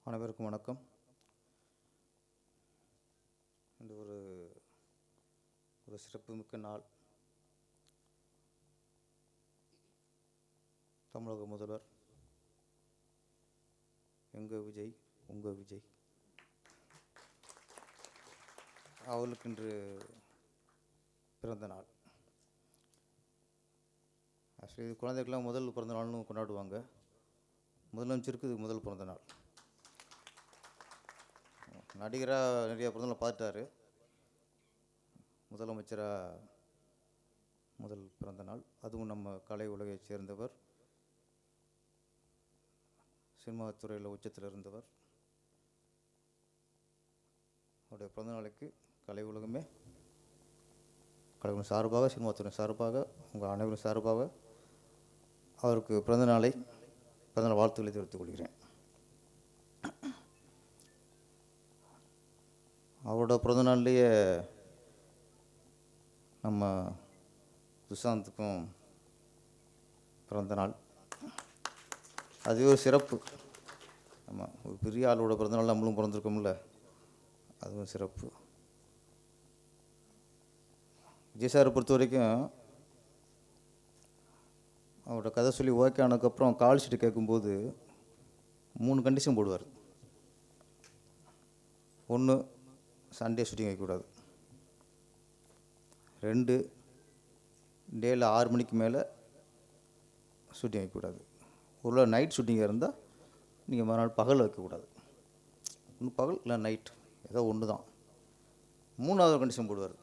அனைவருக்கும் வணக்கம். இந்த ஒரு சிறப்புமிக்க நாள். தமிழக முதல்வர் எங்கள் விஜய், உங்கள் விஜய் அவர்களுக்கு இன்று பிறந்த நாள். ஆக்சுவலி குழந்தைக்கெல்லாம் முதல் பிறந்த நாள்னு கொண்டாடுவாங்க. முதலமைச்சருக்கு இது முதல் பிறந்த நாள். நடிகராக நிறைய பிறந்தநாள் பார்த்துட்டாரு. முதலமைச்சராக முதல் பிறந்த நாள், அதுவும் நம்ம கலை உலகைச் சேர்ந்தவர், சினிமா துறையில் உச்சத்தில் இருந்தவர். அவருடைய பிறந்த நாளைக்கு கலை உலகமே, கலைஞர் சார்பாக, சினிமா துறை சார்பாக, உங்கள் அனைவரும் சார்பாக அவருக்கு பிறந்தநாள் வாழ்த்துக்களை தெரிவித்துக் கொள்கிறேன். அவரோட பிறந்தநாள்லேயே நம்ம சுஷாந்துக்கும் பிறந்த நாள். அது ஒரு சிறப்பு. ஆமாம், ஒரு பெரிய ஆளோட பிறந்தநாள் நம்மளும் பிறந்திருக்கோம்ல, அதுவும் சிறப்பு. விஜய் சாரை பொறுத்த வரைக்கும் அவரோட கதை சொல்லி ஓகே ஆனதுக்கப்புறம் கால் ஷீட்டு கேட்கும்போது 3 கண்டிஷன் போடுவார். 1, சண்டே ஷூட்டிங் வைக்கக்கூடாது. 2, டேயில் 6 மணிக்கு மேலே ஷூட்டிங் வைக்கக்கூடாது. ஒரு நைட் ஷூட்டிங்காக இருந்தால் நீங்கள் மறுநாள் பகல் வைக்கக்கூடாது. ஒன்று பகல் இல்லை நைட், ஏதோ ஒன்று தான். 3வது கண்டிஷன் போடுவார்.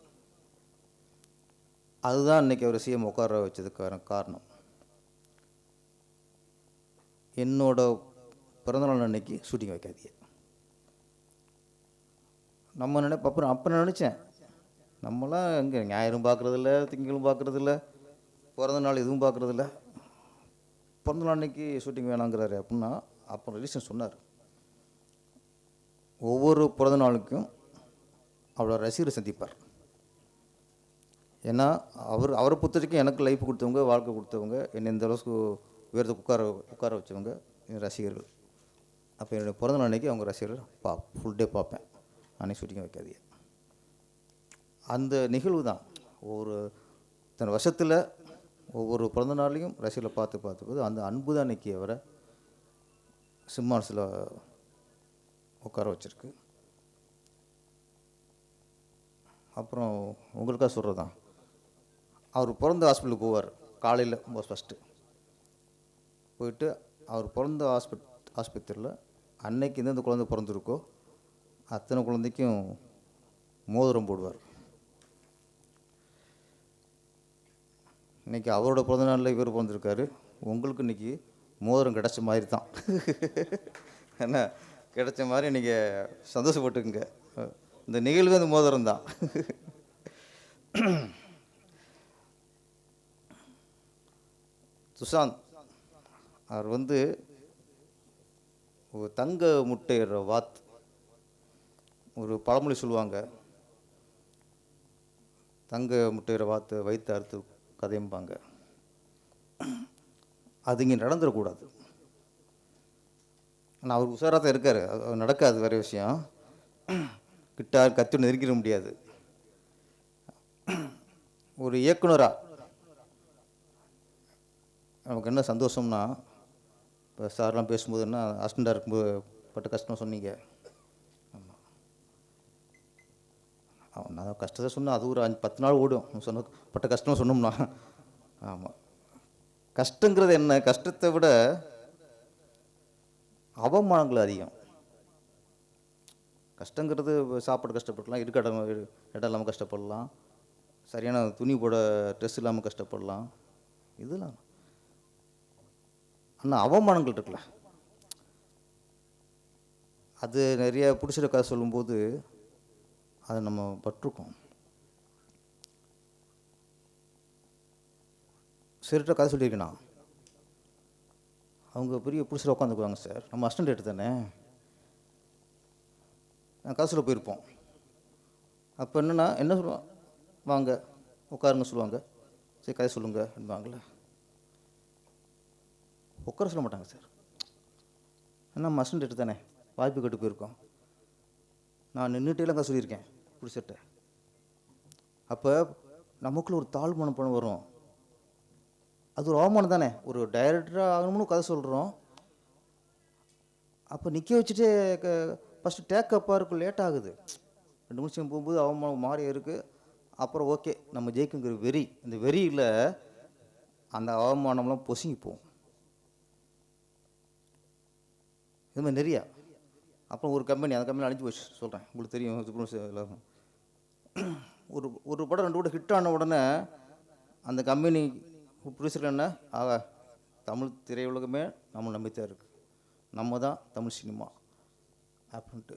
அதுதான் இன்றைக்கி அவர் சிஎம் உட்கார வச்சதுக்கான காரணம். என்னோட பிறந்தநாள் அன்னைக்கு ஷூட்டிங் வைக்காதீங்க. நம்ம அப்புறம் அப்போ நினச்சேன், நம்மளாம் எங்கே ஞாயிறும் பார்க்குறதில்ல, திங்களும் பார்க்குறதில்ல, பிறந்த நாள் எதுவும் பார்க்குறதில்ல, பிறந்த நாள் அன்னைக்கு ஷூட்டிங் வேணாங்கிறாரு அப்படின்னா. அப்புறம் ரீசன் சொன்னார். ஒவ்வொரு பிறந்த நாளுக்கும் அவரோட ரசிகரை சந்திப்பார். ஏன்னா அவரை பொறுத்த வரைக்கும் எனக்கு லைஃப் கொடுத்தவங்க, வாழ்க்கை கொடுத்தவங்க, என்னை இந்த அளவுக்கு உயரத்தை உட்கார வச்சவங்க என் ரசிகர்கள். அப்போ என்னுடைய பிறந்தநாள் அன்றைக்கி அவங்க ரசிகர்கள் ஃபுல் டே பார்ப்பேன். அன்றைக்கி ஷூட்டிங் வைக்காதீங்க. அந்த நிகழ்வு தான் தன் வருஷத்தில் ஒவ்வொரு பிறந்த நாள்லையும் ரசிகர்களை பார்த்துக்குது. அந்த அன்பு தான் இன்றைக்கி அவரை சிம்மாசனத்தில் உட்கார வச்சுருக்கு. அப்புறம் உங்களுக்காக சொல்கிறது தான், அவர் பிறந்த ஹாஸ்பிட்டலுக்கு போவார். காலையில் ஃபஸ்ட்டு போயிட்டு அவர் பிறந்த ஆஸ்பத்திரியில் அன்னைக்கு எந்தெந்த குழந்தை பிறந்திருக்கோ அத்தனை குழந்தைக்கும் மோதிரம் போடுவார். இன்றைக்கி அவரோட பிறந்த நாளில் இவர் பிறந்திருக்காரு. உங்களுக்கு இன்றைக்கி மோதிரம் கிடச்ச மாதிரி தான். என்ன கிடைச்ச மாதிரி நீங்கள் சந்தோஷப்பட்டுக்குங்க. இந்த நிகழ்வு அந்த மோதிரம் தான். சுஷாந்த் அவர் ஒரு தங்க முட்டையிற வாத்து, ஒரு பழமொழி சொல்லுவாங்க, தங்க முட்டையிற வாத்து வைத்து அறுத்து கதையும்பாங்க. அது இங்கே நடந்துடக்கூடாது. ஆனால் அவர் உஷாராக தான் இருக்கார். அது நடக்காது, வேறு விஷயம். கிட்ட கத்தி நெருங்கிட முடியாது. ஒரு இயக்குனராக நமக்கு என்ன சந்தோஷம்னா, இப்போ சார்லாம் பேசும்போது என்ன அசிஸ்டண்டாக இருக்கும்போது பட்ட கஷ்டம் சொன்னீங்க. ஆமாம், நான் கஷ்டத்தை சொன்னேன். அது ஒரு 10 நாள் ஓடும் சொன்ன பட்ட கஷ்டம் சொன்னோம்னா. ஆமாம், கஷ்டங்கிறது என்ன, கஷ்டத்தை விட அவமானங்கள் அதிகம். கஷ்டங்கிறது சாப்பாடு கஷ்டப்படலாம், இடம் இல்லாமல் கஷ்டப்படலாம், சரியான துணி போட ட்ரெஸ் இல்லாமல் கஷ்டப்படலாம், இதெல்லாம். ஆனால் அவமானங்கள் இருக்குல்ல, அது நிறைய பிடிச்சிட கதை சொல்லும்போது அதை நம்ம பட்டிருக்கோம். சரிட்ட கதை சொல்லியிருக்கேண்ணா, அவங்க பெரிய பிடிச்சிட உட்காந்துக்குவாங்க. சார் நம்ம அசிஸ்டன்ட் எடுத்து தானே, நான் கதை சொல்ல போயிருப்போம். அப்போ என்னென்னா என்ன சொல்லுவாங்க, வாங்க உட்காருங்க சொல்லுவாங்க. சரி கதை சொல்லுங்க அப்படின்பாங்களே, உட்கார சொல்ல மாட்டாங்க. சார் நம்ம அசிஸ்டன்ட் எடுத்து தானே, வாய்ப்பு கெட்டு போயிருக்கோம். நான் நின்றுட்டேலாம் தான் சொல்லியிருக்கேன் புடிச்சிட்ட. அப்போ நமக்குள்ள ஒரு தாழ்வு மனப்பான்மை வரும். அது ஒரு அவமானம் தானே. ஒரு டைரக்டராக ஆகணும்னு கதை சொல்கிறோம். அப்போ நிற்க வச்சுட்டு ஃபஸ்ட்டு டேக்கப்பாக இருக்கும், லேட் ஆகுது. 2 நிமிஷம் போகும்போது அவமானம் மாறி இருக்குது. அப்புறம் ஓகே நம்ம ஜெயிக்குங்கிற வெறி, இந்த வெறியில் அந்த அவமானம்லாம் பொசுங்கி போகும். இது மாதிரி நிறையா. அப்புறம் ஒரு கம்பெனி, அந்த கம்பெனி அழிஞ்சு போச்சு சொல்கிறேன், உங்களுக்கு தெரியும். ஒரு படம் 2 படம் ஹிட் ஆன உடனே அந்த கம்பெனி ப்ரொடியூசர் என்ன தமிழ் திரையுலகமே நம்ம நம்பித்தான் இருக்குது, நம்ம தான் தமிழ் சினிமா அப்படின்ட்டு.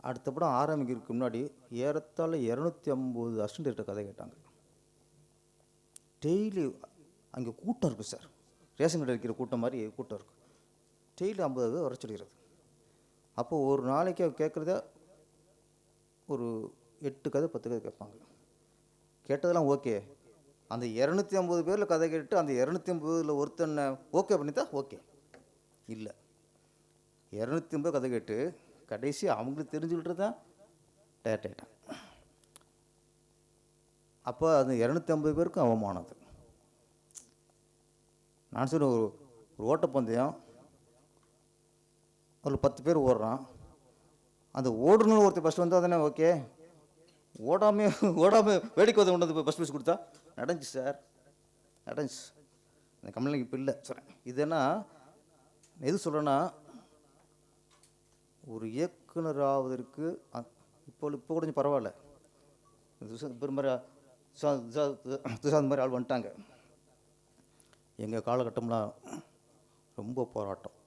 அடுத்த படம் ஆரம்பிக்கிறதுக்கு முன்னாடி ஏறத்தாழ 250 அசிஸ்டன்ட் கதை கேட்டாங்க. டெய்லி அங்கே கூட்டம் இருக்குது சார், ரேஷன் கடை இருக்கிற கூட்டம் மாதிரி கூட்டம் இருக்குது. டெய்லி 50 பேர் வர சொல்லிடுறது. அப்போ ஒரு நாளைக்கு கேட்குறத ஒரு 8 கதை 10 கதை கேட்பாங்க. கேட்டதெல்லாம் ஓகே. அந்த 250 பேரில் கதை கேட்டு அந்த 250 ஒருத்தனை ஓகே பண்ணித்தா ஓகே இல்லை. 250 கதை கேட்டு கடைசி அவங்களுக்கு தெரிஞ்சுக்கிட்டு தான் டேட்டான். அப்போ அது 250 பேருக்கும் அவமானம். அது நான் சொல்ல ஒரு ஓட்டப்பந்தயம், அதில் 10 பேர் ஓடுறான். அந்த ஓடணும் ஒருத்தர் ஃபஸ்ட் வந்தால் தானே ஓகே. ஓடாமல் வேடிக்கை வந்து கொண்டு வந்து ஃபஸ்ட் ப்ரைஸ் கொடுத்தா நடந்துச்சு சார், நடந்துச்சு. அந்த கம்பெனிக்கு இப்போ இல்லை சொல்கிறேன். இதுன்னா எது சொல்கிறேன்னா, ஒரு இயக்குனர் ஆவதற்கு இப்போ கொஞ்சம் பரவாயில்ல. துஷாந்த் மாதிரி ஆள் வந்துட்டாங்க. எங்கள் காலகட்டம்லாம் ரொம்ப போராட்டம்.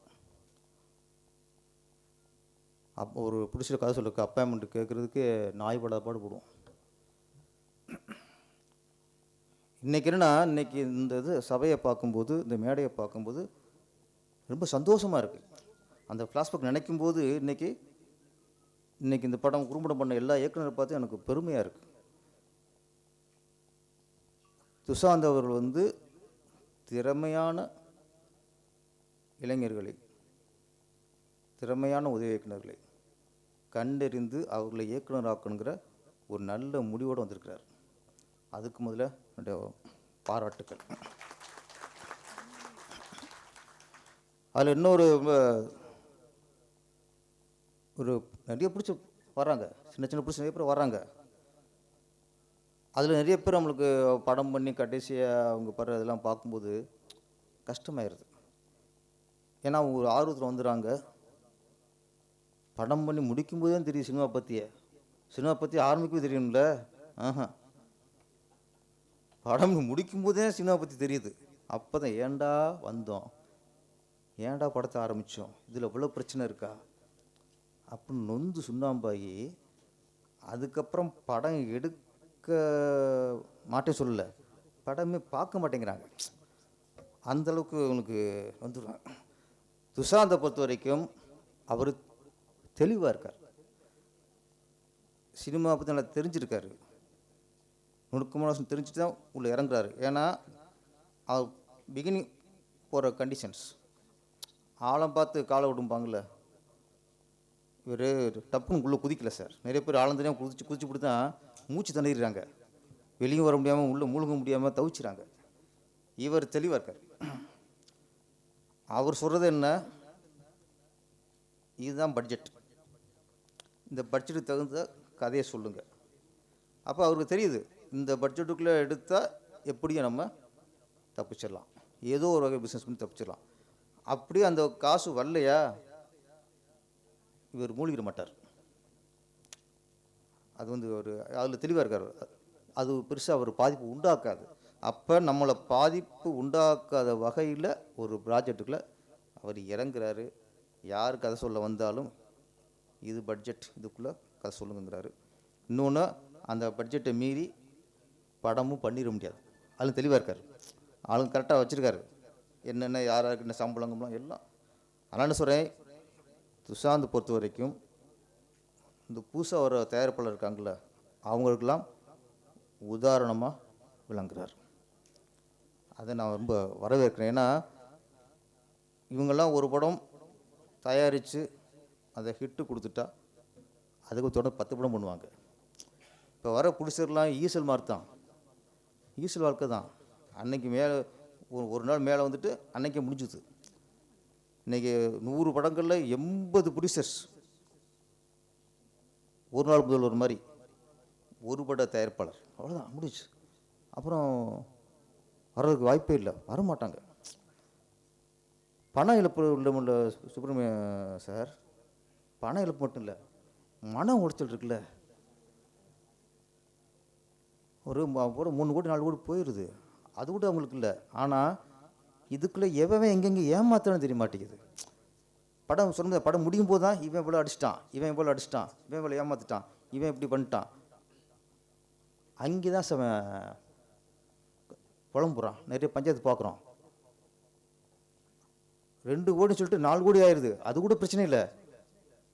அப்போ ஒரு பிடிச்சிற கதை சொல்லுக்கு அப்பாயின்மெண்ட் கேட்குறதுக்கு நாய் படாத பாடு போடுவோம். இன்றைக்கி என்னென்னா, இன்றைக்கி இந்த இது சபையை பார்க்கும்போது, இந்த மேடையை பார்க்கும்போது ரொம்ப சந்தோஷமாக இருக்குது. அந்த ஃப்ளாஷ்பேக் நினைக்கும்போது இன்றைக்கி இந்த படம் குறும்படம் பண்ண எல்லா இயக்குனரை பார்த்து எனக்கு பெருமையாக இருக்குது. துஷாந்த் அவர்கள் திறமையான இளைஞர்களை, திறமையான உதவி இயக்குநர்களை கண்டறிந்து அவர்களை இயக்குனராக்கணுங்கிற ஒரு நல்ல முடிவோடு வந்திருக்கிறார். அதுக்கு முதல்ல என்னுடைய பாராட்டுக்கள். அதில் இன்னொரு நிறைய பிடிச்சி வர்றாங்க, சின்ன பிடிச்சி நிறைய பேர் வர்றாங்க. அதில் நிறைய பேர் நம்மளுக்கு படம் பண்ணி கடைசியாக அவங்க படுற இதெல்லாம் பார்க்கும்போது கஷ்டமாயிருது. ஏன்னா அவங்க ஒரு ஆர்வத்தில் வந்துடுறாங்க. படம் பண்ணி முடிக்கும்போது தான் தெரியும் சினிமா பற்றி ஆரம்பிக்கவே தெரியும்ல. படம் முடிக்கும்போதே சினிமா பற்றி தெரியுது. அப்போ தான் ஏண்டா வந்தோம், ஏண்டா படத்தை ஆரம்பித்தோம், இதில் இவ்வளோ பிரச்சனை இருக்கா அப்படின்னு நொந்து சுண்ணாம்பாகி அதுக்கப்புறம் படம் எடுக்க மாட்டேன் சொல்லலை, படமே பார்க்க மாட்டேங்கிறாங்க. அந்தளவுக்கு அவனுக்கு வந்துடுவான். துஷாந்தை பொறுத்த வரைக்கும் அவர் தெளிவாக இருக்கார், சினிமா பற்றி நல்லா தெரிஞ்சிருக்காரு, நுணுக்கமான விஷயம் தெரிஞ்சுட்டு தான் உள்ளே இறங்குறாரு. ஏன்னா அவர் பிகினிங் போகிற கண்டிஷன்ஸ் ஆழம் பார்த்து காலை விடும்பாங்கள்ல, இவர் டப்புன்னு உள்ளே குதிக்கல சார். நிறைய பேர் ஆழந்தனையாக குதிச்சு பிடி தான் மூச்சு தண்ணிடுறாங்க, வெளியும் வர முடியாமல் உள்ளே மூழ்க முடியாமல் தவிச்சுறாங்க. இவர் தெளிவாக இருக்கார். அவர் சொல்கிறது என்ன, இதுதான் பட்ஜெட், இந்த பட்ஜெட்டுக்கு தகுந்த கதையை சொல்லுங்கள். அப்போ அவருக்கு தெரியுது இந்த பட்ஜெட்டுக்குள்ளே எடுத்தால் எப்படியும் நம்ம தப்பிச்சிடலாம், ஏதோ ஒரு வகை பிஸ்னஸ் பண்ணி தப்பிச்சிடலாம். அப்படியே அந்த காசு வரலையா இவர் மூழ்கிட மாட்டார். அது ஒரு அதில் தெளிவாக இருக்கார். அது பெருசாக அவர் பாதிப்பு உண்டாக்காது. அப்போ நம்மளை பாதிப்பு உண்டாக்காத வகையில் ஒரு ப்ராஜெக்டுக்குள்ளே அவர் இறங்குறாரு. யார் கதை சொல்ல வந்தாலும் இது பட்ஜெட், இதுக்குள்ளே கதை சொல்லுங்கிறாரு. இன்னொன்று, அந்த பட்ஜெட்டை மீறி படமும் பண்ணிட முடியாது. அதில் தெளிவாக இருக்கார். ஆளுங்க கரெக்டாக வச்சுருக்காரு, என்னென்ன யாராருக்கு என்ன சம்பளங்கம்லாம் எல்லாம். அதனால் சொல்கிறேன், துஷாந்த் பொறுத்த வரைக்கும் இந்த புதுசாக வர தயாரிப்பாளர் இருக்காங்கள, அவங்களுக்கெல்லாம் உதாரணமாக விளங்குறார். அதை நான் ரொம்ப வரவேற்கிறேன். ஏன்னா இவங்கெல்லாம் ஒரு படம் தயாரித்து அதை ஹிட்டு கொடுத்துட்டா அதுக்கு தொடர்ந்து 10 படம் பண்ணுவாங்க. இப்போ வர ப்ரொடியூசர்லாம் ஈசல் மாதிரி தான், ஈசல் வாழ்க்கை தான். அன்னைக்கு மேலே ஒரு நாள் மேலே வந்துட்டு அன்னைக்கே முடிஞ்சுது. இன்றைக்கி 100 படங்களில் 80 ப்ரொடியூசர்ஸ், ஒரு நாள் முதல்வர் மாதிரி ஒரு பட தயாரிப்பாளர், அவ்வளோதான் முடிச்சு. அப்புறம் வர்றதுக்கு வாய்ப்பே இல்லை, வரமாட்டாங்க. பண இழப்பு உள்ள சுப்பிரமணிய சார், பண இழப்பு மட்டும் இல்லை, மன உளைச்சல் இருக்குல்ல. ஒரு 3 கோடி 4 கோடி போயிடுது, அது கூட அவங்களுக்கு இல்லை. ஆனால் இதுக்குள்ளே எவன் எங்கெங்கே ஏமாத்தணும் தெரிய மாட்டேங்குது. படம் சொன்ன படம் முடியும் போது தான் இவன் இவ்வளோ அடிச்சிட்டான், இவன் இவ்வளோ அடிச்சிட்டான், இவன் இவ்வளோ ஏமாற்றிட்டான், இவன் இப்படி பண்ணிட்டான். அங்கே தான் புலம்புறான். நிறைய பஞ்சாயத்து பார்க்குறோம். 2 கோடின்னு சொல்லிட்டு 4 கோடி ஆயிடுது, அது கூட பிரச்சனை இல்லை.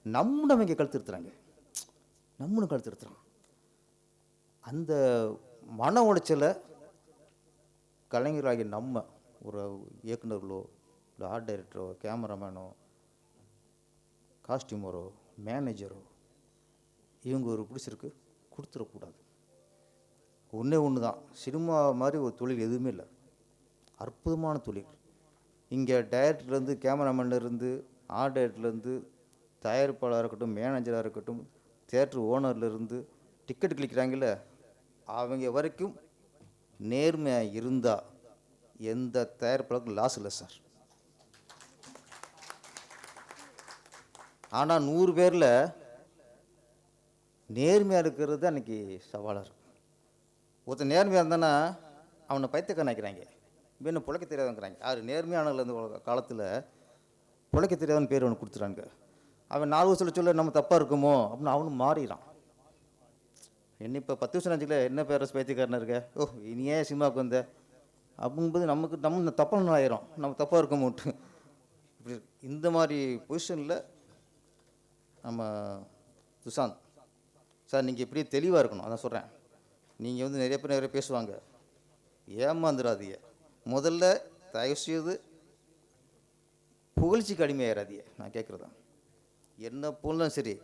நம்மளும் இங்கே கழுத்துருத்துறாங்க, நம்மளும் கழுத்துருத்துறான். அந்த மன உளைச்சலை கலைஞராகி நம்ம ஒரு இயக்குநர்களோ இல்லை ஆர்ட் டைரக்டரோ கேமராமேனோ காஸ்டியூமரோ மேனேஜரோ இவங்க ஒரு பிடிச்சிருக்கு கொடுத்துடக்கூடாது. ஒன்று தான், சினிமா மாதிரி ஒரு தொழில் எதுவுமே இல்லை, அற்புதமான தொழில். இங்கே டைரக்டர்லேருந்து கேமராமேன்லேருந்து ஆர்ட் டைரக்டர்லேருந்து தயாரிப்பாளராக இருக்கட்டும், மேனேஜராக இருக்கட்டும், தியேட்டர் ஓனர்லேருந்து டிக்கெட் கிளிக்கிறாங்கல்ல அவங்க வரைக்கும் நேர்மையாக இருந்தால் எந்த தயாரிப்பாளருக்கும் லாஸ் இல்லை சார். ஆனால் 100 பேரில் நேர்மையாக இருக்கிறது தான் இன்றைக்கி சவாலாக இருக்கும். ஒருத்தர் நேர்மையாக இருந்தானா அவனை பைத்தியக்காரன் நினைக்கிறாங்க, இன்னும் பிழைக்க தெரியாதுங்கிறாங்க. யார் நேர்மையானவர்கள் இந்த காலத்தில் பிழைக்க தெரியாதுன்னு பேர் அவனுக்கு கொடுத்துறாங்க. அவன் 4 வருஷத்தில் சொல்ல நம்ம தப்பாக இருக்குமோ அப்படின்னு அவனும் மாறிடான். என்ன இப்போ 10 வருஷம் நினச்சிக்கல என்ன பேர் பைத்தியக்காரனாக இருக்க, ஓ இனி ஏன் சினிமாவுக்கு வந்த அப்படிங்கும்போது நம்ம தப்பான ஆயிரும், நம்ம தப்பாக இருக்கமோட்டு. இப்படி இந்த மாதிரி பொசிஷனில் நம்ம சுஷாந்த் சார் நீங்கள் இப்படியே தெளிவாக இருக்கணும். அதான் சொல்கிறேன், நீங்கள் வந்து நிறைய பேர் பேசுவாங்க, ஏமாந்துடாதீங்க. முதல்ல தயவுசெய்து புகழ்ச்சிக்கு அடிமையாயிடாதீங்க. நான் கேட்குறதா, என்ன போனாலும் சரி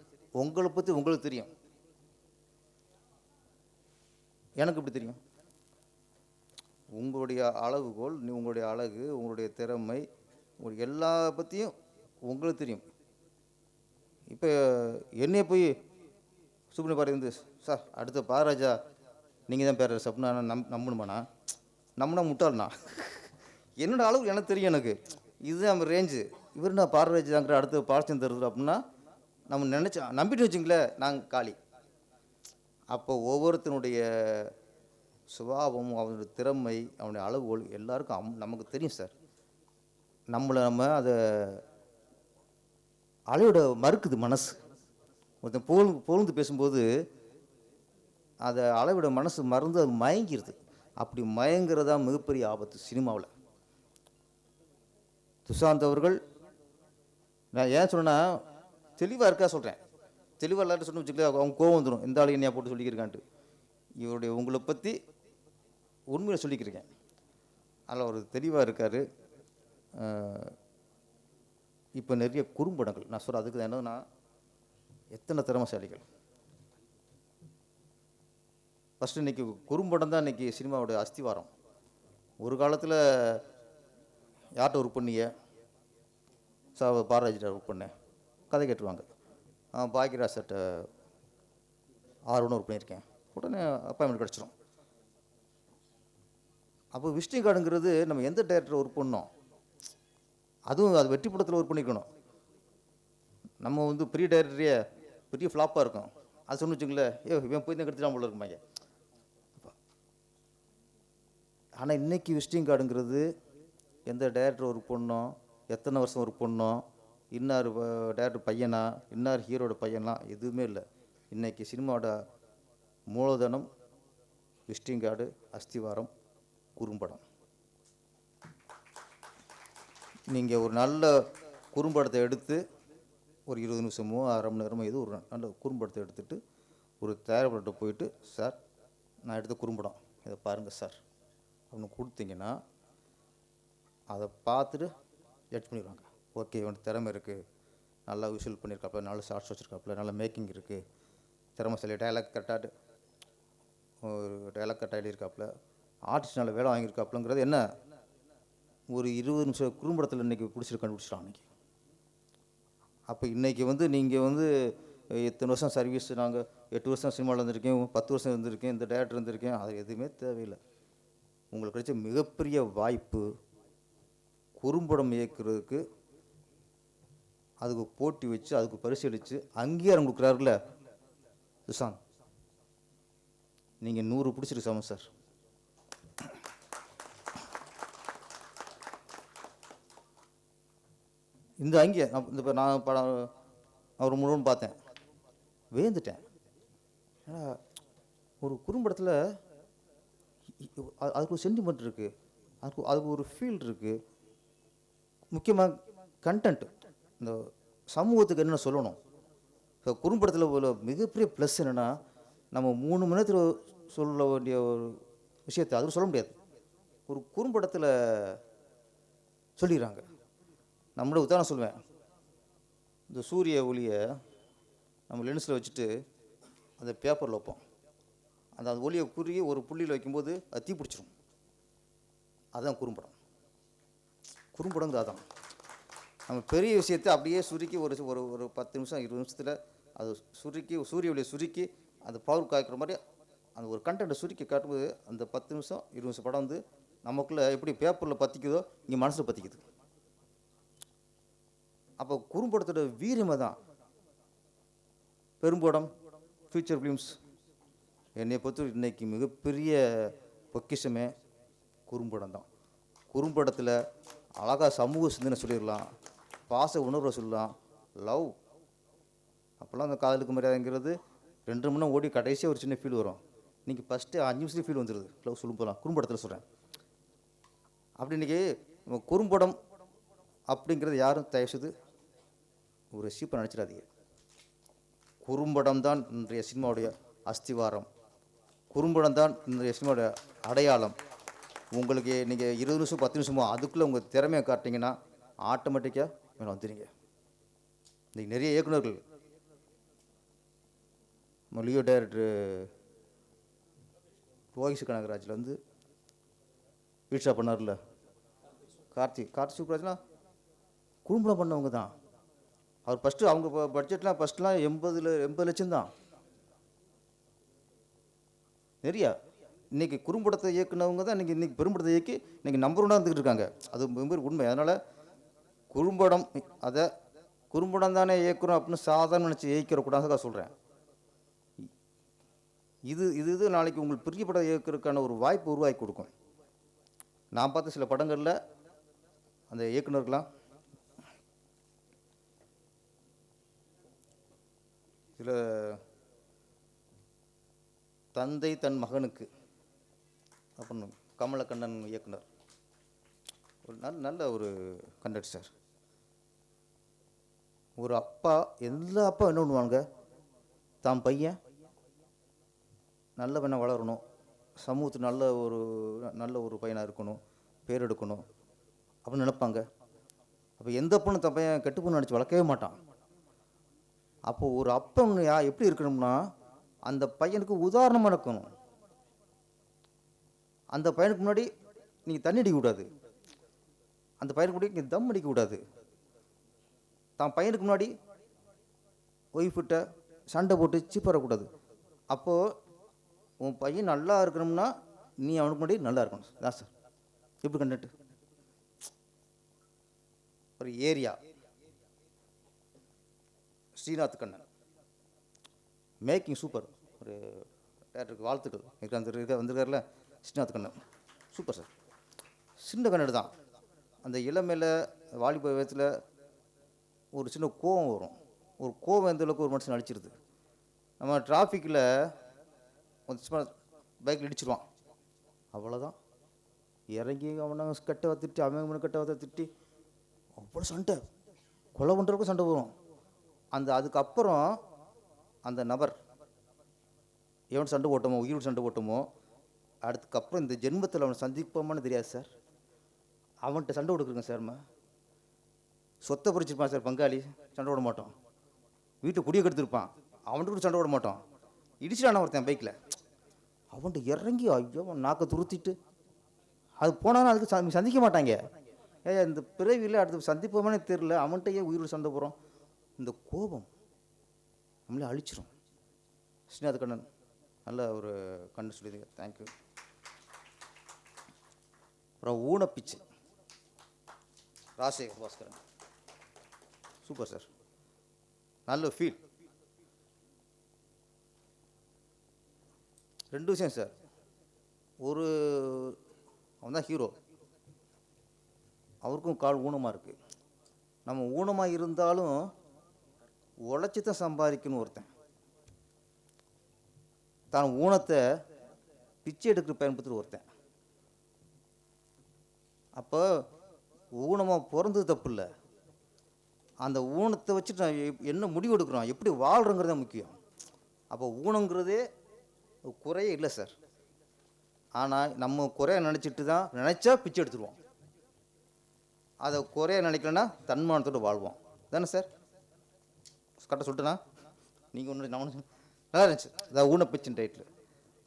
உங்களை பற்றி உங்களுக்கு தெரியும், எனக்கு எப்படி தெரியும். உங்களுடைய அளவுகோல், உங்களுடைய அழகு, உங்களுடைய திறமை, உங்களுக்கு எல்லா பற்றியும் உங்களுக்கு தெரியும். இப்போ என்னைய போய் சுப்ரீம் பாரதி வந்து சார் அடுத்த பாராஜா நீங்கள் தான் பேர் அப்படின்னா நம்பணுமாண்ணா? நம்பினா முட்டாள்ண்ணா. என்னோடய அளவு எனக்கு தெரியும், எனக்கு இதுதான் நம்ம ரேஞ்சு. இவர் நான் பாரராஜ் தாங்கிற அடுத்த பாரச்சம் தருது அப்படின்னா நம்ம நினச்சோம் நம்பிட்டு வச்சுங்களேன் நாங்கள் காலி. அப்போ ஒவ்வொருத்தனுடைய சுபாவம், அவனுடைய திறமை, அவனுடைய அளவுகோல் எல்லாருக்கும் நமக்கு தெரியும் சார். நம்ம அதை அலையோட மறுக்குது மனசு. ஒருத்தன் புகழ்ந்து பேசும்போது அதை அளவிட மனசு மறந்து அது மயங்கிடுது. அப்படி மயங்கிறதா மிகப்பெரிய ஆபத்து சினிமாவில். சுஷாந்த் அவர்கள், நான் ஏன் சொன்னேன்னா தெளிவாக இருக்கா சொல்கிறேன். தெளிவாக எல்லாரும் சொன்ன வச்சுக்கல அவங்க கோவம் வந்துடும், இந்த ஆளு என்னையா போட்டு சொல்லியிருக்கான்ட்டு. இவருடைய உங்களை பற்றி உண்மையை சொல்லிக்கிறேன். அதில் ஒரு தெளிவாக இருக்கார். இப்போ நிறைய குறும்படங்கள் நான் சொல்கிறேன். அதுக்கு என்னன்னா எத்தனை திறமைசாலிகள். ஃபஸ்ட்டு இன்றைக்கி குறும்படம் தான் இன்றைக்கி சினிமாவோட அஸ்திவாரம். ஒரு காலத்தில் யார்கிட்ட ஒர்க் பண்ணிய பாரராஜிட்ட ஒர்க் பண்ணேன், கதை கேட்டுருவாங்க. பாக்யராஜ் சட்ட 6 ஒர்க் பண்ணியிருக்கேன், உடனே அப்பாயின்மெண்ட் கிடச்சிரும். அப்போ விசிட்டிங் கார்டுங்கிறது நம்ம எந்த டேரக்டர் ஒர்க் பண்ணோம், அதுவும் அது வெற்றி படத்தில் ஒர்க் பண்ணிக்கணும். நம்ம வந்து பெரிய டைரக்டரே பெரிய ஃப்ளாப்பாக இருக்கும், அது சொன்னு வச்சுங்களேன், இவன் போய் தான் கெடுத்துட்டான் போல இருக்குமாங்க. ஆனால் இன்றைக்கி விசிட்டிங் கார்டுங்கிறது எந்த டைரக்டர் ஒர்க் பண்ணோம், எத்தனை வருஷம் ஒர்க் பண்ணோம், இன்னார் டைரக்டர் பையனா, இன்னார் ஹீரோட பையனா, எதுவுமே இல்லை. இன்றைக்கி சினிமாவோட மூலதனம் விசிட்டிங் கார்டு, அஸ்திவாரம், குறும்படம். நீங்கள் ஒரு நல்ல குறும்படத்தை எடுத்து ஒரு 20 நிமிஷமோ 1/2 மணி நேரமோ ஏதோ ஒரு நல்ல குறும்படத்தை எடுத்துகிட்டு ஒரு தயாரிப்பாளர்கிட்ட போயிட்டு, சார் நான் எடுத்த குறும்படம் இதை பாருங்கள் சார் அப்படின்னு கொடுத்தீங்கன்னா அதை பார்த்துட்டு ஜட்ஜ் பண்ணிடுவாங்க. ஓகே இவனுக்கு திறமை இருக்குது, நல்லா விஷுவல் பண்ணியிருக்காப்புல, நல்ல ஷார்ட்ஸ் வச்சுருக்காப்புல, நல்ல மேக்கிங் இருக்குது, திறமைசாலி, டைலாக் கரெக்டாக ஒரு டைலாக் கரெக்டாக எழுதியிருக்காப்புல, ஆர்டிஸ்ட் நல்ல வேலை வாங்கியிருக்காப்புலங்கிறது என்ன ஒரு 20 நிமிஷம் குறும்படத்தில் இன்றைக்கி கண்டுபிடிச்சிட்டான் அன்றைக்கி. அப்போ இன்றைக்கி வந்து நீங்கள் வந்து இத்தனை வருஷம் சர்வீஸ், நாங்கள் 8 வருஷம் சினிமாவில் இருந்திருக்கேன், 10 வருஷம் இருந்திருக்கேன், இந்த டேரக்டர் இருந்திருக்கேன், அது எதுவுமே தேவையில்லை. உங்களுக்கு கிடைச்ச மிகப்பெரிய வாய்ப்பு குறும்படம் இயக்குறதுக்கு. அதுக்கு போட்டி வச்சு அதுக்கு பரிசீலித்து அங்கீகாரம் கொடுக்குறாருல சுஷாந்த், நீங்கள் 100 பிடிச்சிருக்கு சமம் சார். இந்த அங்கே இந்த நான் படம் அவர் முழுவதும் பார்த்தேன், வேந்துட்டேன். ஏன்னா ஒரு குறும்படத்தில் அதுக்கு ஒரு சென்டிமெண்ட் இருக்குது, அதுக்கு ஒரு ஃபீல் இருக்குது. முக்கியமாக கண்டென்ட், இந்த சமூகத்துக்கு என்னென்ன சொல்லணும். ஸோ குறும்படத்தில் உள்ள மிகப்பெரிய ப்ளஸ் என்னென்னா, நம்ம 3 மணி நேரத்தில் சொல்ல வேண்டிய ஒரு விஷயத்தை அதுவும் சொல்ல முடியாது, ஒரு குறும்படத்தில் சொல்லிடுறாங்க. நம்மளோட உதாரணம் சொல்லுவேன், இந்த சூரிய ஒளியை நம்ம லென்ஸில் வச்சுட்டு அந்த பேப்பரில் வைப்போம். அந்த ஒளியை குறுகி ஒரு புள்ளியில் வைக்கும்போது அது தீ பிடிச்சிரும். அதுதான் குறும்படம். குறும்படங்கிறது அதான். நம்ம பெரிய விஷயத்தை அப்படியே சுருக்கி ஒரு ஒரு 10 நிமிஷம் 20 நிமிஷத்தில் அது சுருக்கி சூரிய ஒளியை சுருக்கி அந்த பவர் காய்க்கிற மாதிரி அந்த ஒரு கண்டென்ட்டை சுருக்கி காட்டும்போது அந்த 10 நிமிஷம் 20 நிமிஷம் படம் வந்து நமக்குள்ளே எப்படி பேப்பரில் பற்றிக்குதோ இங்கே மனசில் பற்றிக்குது. அப்போ குறும்படத்தோட வீரியமாக தான் பெரும்படம், ஃபியூச்சர் ஃபிலிம்ஸ் என்னை பொறுத்த இன்றைக்கி மிகப்பெரிய பொக்கிஷமே குறும்படம் தான். குறும்படத்தில் அழகாக சமூக சிந்தனை சொல்லிடலாம், பாச உணர்வை சொல்லலாம், லவ். அப்போல்லாம் அந்த காதலுக்கு மரியாதைங்கிறது 2 மணி நேரம் ஓடி கடைசியாக ஒரு சின்ன ஃபீல் வரும். இன்றைக்கி ஃபஸ்ட்டு 5 நிமிஷத்துக்கு ஃபீல் வந்துடுது லவ் சொல்லும் போகலாம். குறும்படத்தில் சொல்கிறேன். அப்படி இன்றைக்கி குறும்படம் அப்படிங்கிறது யாரும் தயவுசெய்து ஒரு சீப்பை நினச்சிடாதீங்க. குறும்படம் தான் இன்றைய சினிமாவுடைய அஸ்திவாரம். குறும்படம் தான் இன்றைய சினிமாவுடைய அடையாளம். உங்களுக்கு நீங்கள் 20 நிமிஷம் 10 நிமிஷமோ அதுக்குள்ளே உங்கள் திறமையை காட்டிங்கன்னா ஆட்டோமேட்டிக்காக மேலே வந்துடுங்க. இன்றைக்கி நிறைய இயக்குநர்கள், லியோ டைரக்டர் லோகேஷ் கனகராஜில் வந்து வீட்ஷா பண்ணார்ல, கார்த்திக் சுப்ராஜ்லாம் குறும்படம் பண்ணவங்க தான். அவர் ஃபஸ்ட்டு அவங்க பட்ஜெட்லாம் ஃபஸ்ட்லாம் 80 லட்சம் தான். நிறையா இன்றைக்கி குறும்படத்தை இயக்குனவங்க தான் இன்றைக்கி பெரும்படத்தை இயக்கி இன்றைக்கி நம்பர் 1 இருந்துக்கிட்டு இருக்காங்க. அது ரொம்ப உண்மை. அதனால் குறும்படம், அதை குறும்படம் தானே இயக்குறோம் அப்படின்னு சாதாரண நினச்சி இயக்கிறக்கூடாதுக்காக சொல்கிறேன். இது நாளைக்கு உங்களுக்கு பெரிய படம் இயக்கிறதுக்கான ஒரு வாய்ப்பு உருவாக்கி கொடுக்கும். நான் பார்த்த சில படங்களில் அந்த இயக்குனர்கள்லாம் சில தந்தை தன் மகனுக்கு அப்படின்னு கமலக்கண்ணன் இயக்குனர், ஒரு நல்ல ஒரு கண்டக்ட் சார். ஒரு அப்பா, எல்லா அப்பா என்ன பண்ணுவாங்க, தான் பையன் நல்ல பையனாக வளரணும், சமூகத்துக்கு நல்ல ஒரு பையனாக இருக்கணும், பேர் எடுக்கணும் அப்படின்னு நினைப்பாங்க. அப்போ எந்த பொண்ணு தன் பையன் கெட்டு பொண்ணு நினச்சி வளர்க்கவே மாட்டான். அப்போது ஒரு அப்பன் எப்படி இருக்கணும்னா அந்த பையனுக்கு உதாரணமாக இருக்கணும். அந்த பையனுக்கு முன்னாடி நீங்கள் தண்ணி அடிக்கக்கூடாது, அந்த பையனுக்கு முன்னாடி நீங்கள் தம் அடிக்கக்கூடாது, தான் பையனுக்கு முன்னாடி ஒய்ஃப்கிட்ட சண்டை போட்டு சீப்பறக்கூடாது. அப்போது உன் பையன் நல்லா இருக்கணும்னா நீ அவனுக்கு முன்னாடி நல்லா இருக்கணும். தான் சார் எப்படி கண்டக்ட். ஒரு area Srinath Kannan making super. ஒரு டேரக்டருக்கு வாழ்த்துக்கள். வந்திருக்காருல ஸ்ரீநாத் கண்ணன், சூப்பர் சார். சின்ன கண்ணன் தான். அந்த இளமையில் வாலிப வயத்தில் ஒரு சின்ன கோவம் வரும். ஒரு கோவம் எந்த அளவுக்கு ஒரு மனுஷன் அடிச்சிருது. நம்ம டிராஃபிக்கில் கொஞ்சம் பைக்கில் இடிச்சிருவான், அவ்வளோதான். இறங்கி அவனை கட்டை திட்டி, அவன் கட்டை திட்டி அவ்வளோ சண்டை, கொலை பண்ணுறதுக்கும் சண்டை வரும். அதுக்கப்புறம் அந்த நபர் எவன் சண்டை ஓட்டமோ, உயிரோடு சண்டை ஓட்டமோ, அதுக்கப்புறம் இந்த ஜென்மத்தில் அவனை சந்திப்போமான்னு தெரியாது சார். அவன்கிட்ட சண்டை கொடுக்குறேங்க சார். சொத்தை பறிச்சிருப்பான் சார் பங்காளி, சண்டை போட மாட்டோம். வீட்டை குடியை கெடுத்துருப்பான், அவன்கிட்ட கூட சண்டை போட மாட்டோம். இடிச்சிட்டான ஒருத்தன் பைக்கில், அவன்கிட்ட இறங்கி ஐயோ நாக்கை துருத்திட்டு அது போனாலும் அதுக்கு சந்திக்க மாட்டாங்க. இந்த பிறவியில் அடுத்து சந்திப்போமே தெரியல, அவன்கிட்ட ஏன் உயிரோடு சண்டை போகிறோம்? இந்த கோபம் நம்மளே அழிச்சிரும். ஸ்ரீநாத் கண்ணன் நல்ல ஒரு கண்ணு சொல்லிடுங்க, தேங்க்யூ. அப்புறம் ஊனப்பிச்சு ராஜசேகர் பாஸ்கரன், சூப்பர் சார், நல்ல ஃபீல். 2 விஷயம் சார். ஒரு அவன் தான் ஹீரோ, அவருக்கும் கால் ஊனமாக இருக்குது. நம்ம ஊனமாக இருந்தாலும் உழைச்சி தான் சம்பாதிக்கணும். ஒருத்தன் தான் ஊனத்தை பிச்சை எடுக்கிற பயன்படுத்துகிற ஒருத்தன். அப்போ ஊனமாக பிறந்தது தப்பு இல்லை, அந்த ஊனத்தை வச்சுட்டு நான் என்ன முடிவு எடுக்கிறோம், எப்படி வாழ்கிறோங்கிறது தான் முக்கியம். அப்போ ஊனங்கிறதே குறையே இல்லை சார். ஆனால் நம்ம குறைய நினச்சிட்டு தான் நினச்சா பிச்சை எடுத்துருவோம், அதை குறைய நினைக்கலன்னா தன்மானத்தோடு வாழ்வோம் தானே சார்? கரெக்டாக சொல்லிட்டேண்ணா? நீங்கள் ஒன்று நான் ஒன்று நல்லா இருந்துச்சு. அதான் ஊனப்பிச்சின் டைட்டில்.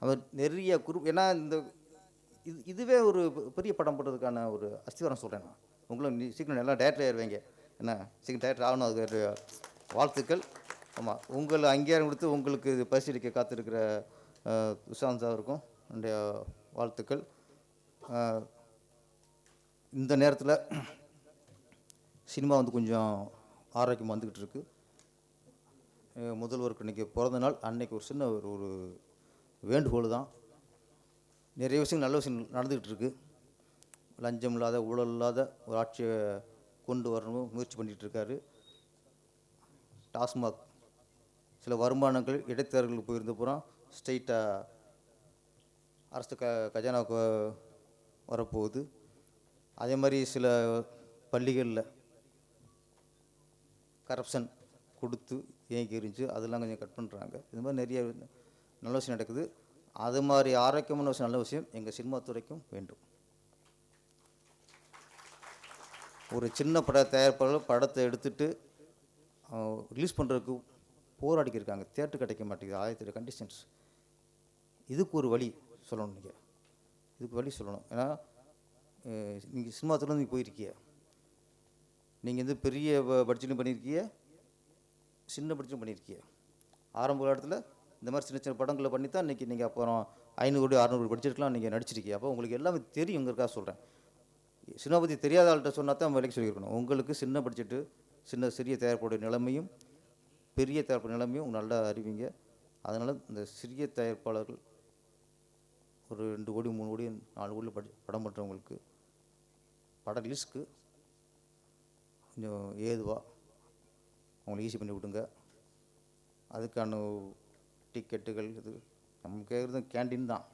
அவர் நிறைய ஏன்னா இந்த இதுவே ஒரு பெரிய படம் போடுறதுக்கான ஒரு அஸ்திவாரம் சொல்கிறேன் நான். உங்களும் சீக்கிரம் நல்லா டேரக்டர் ஆயிடுவீங்க, என்ன சீக்கிரம் டேரக்டர் ஆகணும், அதுக்கு வாழ்த்துக்கள். ஆமாம், உங்களை அங்கீகாரம் கொடுத்து உங்களுக்கு பரிசீலிக்க காத்திருக்கிற துஷாந்த் சாருக்கும் என்னுடைய வாழ்த்துக்கள். இந்த நேரத்தில் சினிமா வந்து கொஞ்சம் ஆரோக்கியமாக வந்துக்கிட்டு இருக்கு. முதல்வருக்கு இன்றைக்கி பிறந்த நாள், அன்னைக்கு ஒரு சின்ன ஒரு வேண்டுகோள் தான். நிறைய விஷயங்கள் நல்ல விஷயம் நடந்துக்கிட்டு இருக்கு. லஞ்சம் இல்லாத ஊழல் இல்லாத ஒரு ஆட்சியை கொண்டு வரணும் முயற்சி பண்ணிகிட்டு இருக்காரு. டாஸ்மாக் சில வருமானங்கள் இடைத்தரகர்களுக்கு போயிருந்த பூரா ஸ்ட்ரெயிட்டாக அரசு கஜானாவுக்கு வரப்போகுது. அதே மாதிரி சில பள்ளிகளில் கரப்ஷன் கொடுத்து ஏங்கி எரிஞ்சு அதெல்லாம் கொஞ்சம் கட் பண்ணுறாங்க. இது மாதிரி நிறைய நல்ல விஷயம் நடக்குது. அது மாதிரி ஆரோக்கியமான விஷயம், நல்ல விஷயம் எங்கள் சினிமா துறைக்கும் வேண்டும். ஒரு சின்ன தயாரிப்பாளர்கள் படத்தை எடுத்துகிட்டு ரிலீஸ் பண்ணுறதுக்கு போராடிக்கிருக்காங்க, தியேட்டர் கிடைக்க மாட்டேங்குது, 1000 கண்டிஷன்ஸ். இதுக்கு ஒரு வழி சொல்லணும், நீங்கள் இதுக்கு வழி சொல்லணும். ஏன்னா நீங்கள் சினிமா துறையில் நீங்கள் போயிருக்கீங்க, நீங்கள் வந்து பெரிய பட்ஜெட்டும் பண்ணியிருக்கீங்க, சின்ன பட்ஜெட்டும் பண்ணியிருக்கீங்க. ஆரம்ப காலத்தில் இந்த மாதிரி சின்ன சின்ன படங்களை பண்ணி தான் இன்றைக்கி நீங்கள் அப்புறம் 500 கோடி 600 கோடி பட்ஜெட்லாம் நீங்கள் நடிச்சிருக்கீங்க. அப்போ உங்களுக்கு எல்லாமே தெரியுங்கிறக்காக சொல்கிறேன். சினிமா பற்றி தெரியாத ஆள்கிட்ட சொன்னால் தான் வேலைக்கு சொல்லியிருக்கணும். உங்களுக்கு சின்ன பட்ஜெட்டு, சிறிய தயாரிப்போடைய நிலைமையும் பெரிய தயாரிப்பு நிலைமையும் நல்லா அறிவிங்க. அதனால் இந்த சிறிய தயாரிப்பாளர்கள் ஒரு 2 கோடி 3 கோடி 4 கோடி படம் பண்ணுறவங்களுக்கு படம் ரிலீஸ்க்கு கொஞ்சம் ஏதுவாக அவங்களை ஈஸி பண்ணி விடுங்க. அதுக்கான டிக்கெட்டுகள் இது நம்ம கேட்குறது கேண்டீன் தான்.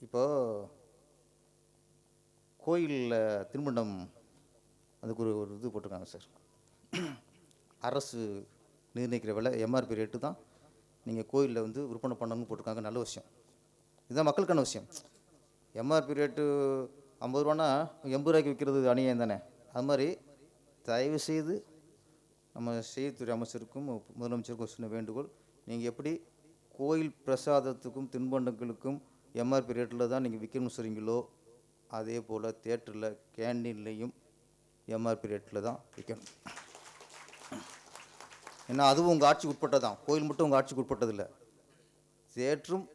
இப்போது கோயிலில் திருமணம் அதுக்கு ஒரு இது போட்டிருக்காங்க சார். அரசு நிர்ணயிக்கிற விலை எம்ஆர்பி ரேட்டு தான் நீங்கள் கோயிலில் வந்து விற்பனை பண்ணணும்னு போட்டிருக்காங்க. நல்ல விஷயம், இதுதான் மக்களுக்கான விஷயம். எம்ஆர்பி ரேட்டு 50 ரூபான்னா 80 ரூபாய்க்கு விற்கிறது அநியாயம் தானே. அது மாதிரி தயவுசெய்து நம்ம செய்தித்துறை அமைச்சருக்கும் முதலமைச்சருக்கும் சின்ன வேண்டுகோள், நீங்கள் எப்படி கோயில் பிரசாதத்துக்கும் தின்பண்டங்களுக்கும் எம்ஆர்பி ரேட்டில் தான் நீங்கள் விற்கணும்னு சொல்கிறீங்களோ, அதே போல் தியேட்டரில் கேண்டீன்லேயும் எம்ஆர்பி ரேட்டில் தான் விற்கணும். ஏன்னா அதுவும் உங்கள் ஆட்சிக்கு உட்பட்டதான், கோயில் மட்டும் உங்கள் ஆட்சிக்கு உட்பட்டதில்லை, தியேட்டரும்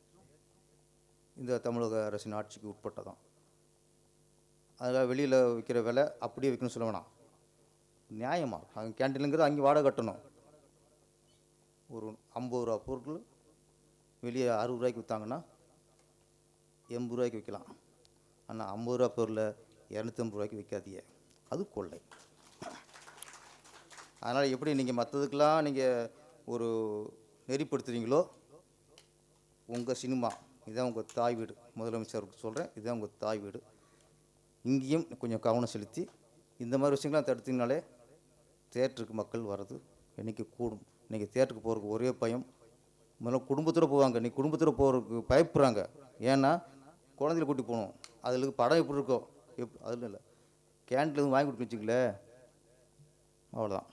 இந்த தமிழக அரசின் ஆட்சிக்கு உட்பட்டதான். அதில் வெளியில் விற்கிற விலை அப்படியே விற்கணும்னு சொல்ல வேணாம், நியாயமாக அங்கே கேண்டீனுங்கிறது அங்கே வாடகை கட்டணும். ஒரு 50 ரூபா பொருட்கள் வெளியே 60 ரூபாய்க்கு விற்றாங்கன்னா 80 ரூபாய்க்கு விற்கலாம். ஆனால் 50 ரூபா பொருளை 250 ரூபாய்க்கு விற்காதீங்க, அது கொள்ளை. அதனால் எப்படி நீங்கள் மற்றதுக்கெல்லாம் நீங்கள் ஒரு நெறிப்படுத்துகிறீங்களோ, உங்கள் சினிமா இதுதான் உங்கள் தாய் வீடு, முதலமைச்சருக்கு சொல்கிறேன், இதுதான் உங்கள் தாய் வீடு. இங்கேயும் கொஞ்சம் கவனம் செலுத்தி இந்த மாதிரி விஷயங்கள்லாம் தடுத்திங்கனாலே தியேட்டருக்கு மக்கள் வர்றது என்றைக்கு கூடும். இன்றைக்கி தியேட்டருக்கு போகிறதுக்கு ஒரே பயம், முதல்ல குடும்பத்தோடு போவாங்க, இன்றைக்கி குடும்பத்தோடு போகிறதுக்கு பயப்படுறாங்க. ஏன்னா குழந்தைகளை கூட்டி போகணும், அதில் படம் எப்படி இருக்கோ அதில் இல்லை, கேண்டீனில் வாங்கி கொடுத்து வச்சுக்கல, அவ்வளோதான்.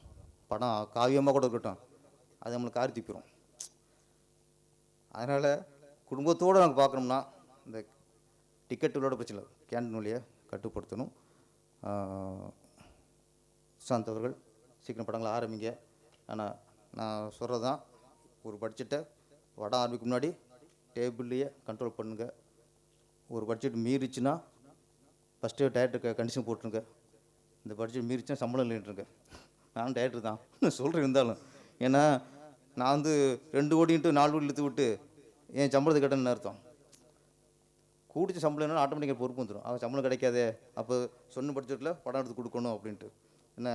படம் காவியமாக கூட இருக்கட்டும், அது நம்மளுக்கு காரி துப்பிடும். அதனால் குடும்பத்தோடு நாங்கள் பார்க்கணும்னா இந்த டிக்கெட்டுகளோட பிரச்சனை இல்லை, கேண்டீன் வழியை கட்டுப்படுத்தணும். சுஷாந்த் அவர்கள் சீக்கிரம் படங்களை ஆரம்பிங்க. ஆனால் நான் சொல்கிறது தான், ஒரு பட்ஜெட்டை படம் ஆரம்பிக்க முன்னாடி டேபிள்லேயே கண்ட்ரோல் பண்ணுங்கள். ஒரு பட்ஜெட் மீறிச்சுன்னா ஃபஸ்ட்டு டேரக்டருக்கு கண்டிஷன் போட்டுருங்க. இந்த பட்ஜெட் மீறிச்சுன்னா சம்பளம் இல்லைன்ட்டுருங்க. நானும் டேரக்டர் தான் சொல்கிறேன் இருந்தாலும். ஏன்னா நான் வந்து 2 கோடின்ட்டு 4 கோடி இழுத்து விட்டு என் சம்பளத்தை கேட்டேன்னு அர்த்தம். கூடிச்ச சம்பளம் என்னன்னா ஆட்டோமேட்டிக்காக பொறுப்பு வந்துடும். அவன் சம்பளம் கிடைக்காதே, அப்போ சொன்ன பட்ஜெட்டில் படம் எடுத்து கொடுக்கணும் அப்படின்ட்டு. என்ன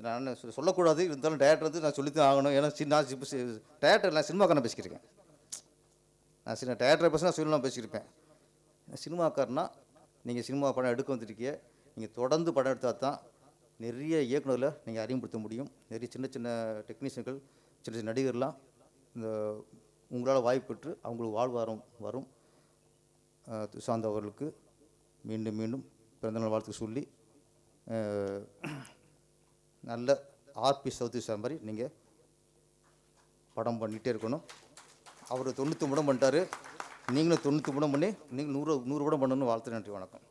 நான் சொல்லக்கூடாது, இருந்தாலும் டேரக்டர் வந்து நான் சொல்லித்தான் ஆகணும். ஏன்னா நான் இப்போ டேரக்டர் நான் சினிமாக்காரன் பேசிக்கிறேன். நான் டேரக்டரை பேச நான் சொல்லலாம் பேசியிருப்பேன். சினிமாக்காரனா நீங்கள் சினிமா படம் எடுக்க வந்துருக்கீங்க, நீங்கள் தொடர்ந்து படம் எடுத்தால் தான் நிறைய இயக்குநரில் நீங்கள் அறிமுகப்படுத்த முடியும். நிறைய சின்ன சின்ன டெக்னீஷியன்கள், சின்ன சின்ன நடிகர்லாம் இந்த உங்களால் வாய்ப்பு பெற்று அவங்களுக்கு வாழ்வாரம் வரும். சுஷாந்த் அவர்களுக்கு மீண்டும் மீண்டும் பிறந்தநாள் வாழ்த்து சொல்லி, நல்ல ஆர்பி சவுத் சார் மாதிரி நீங்கள் படம் பண்ணிகிட்டே இருக்கணும். அவர் 99 படம் பண்ணிட்டார், நீங்களும் 99 படம் பண்ணி நீங்கள் 100 படம் பண்ணணும்னு வாழ்த்து. நன்றி, வணக்கம்.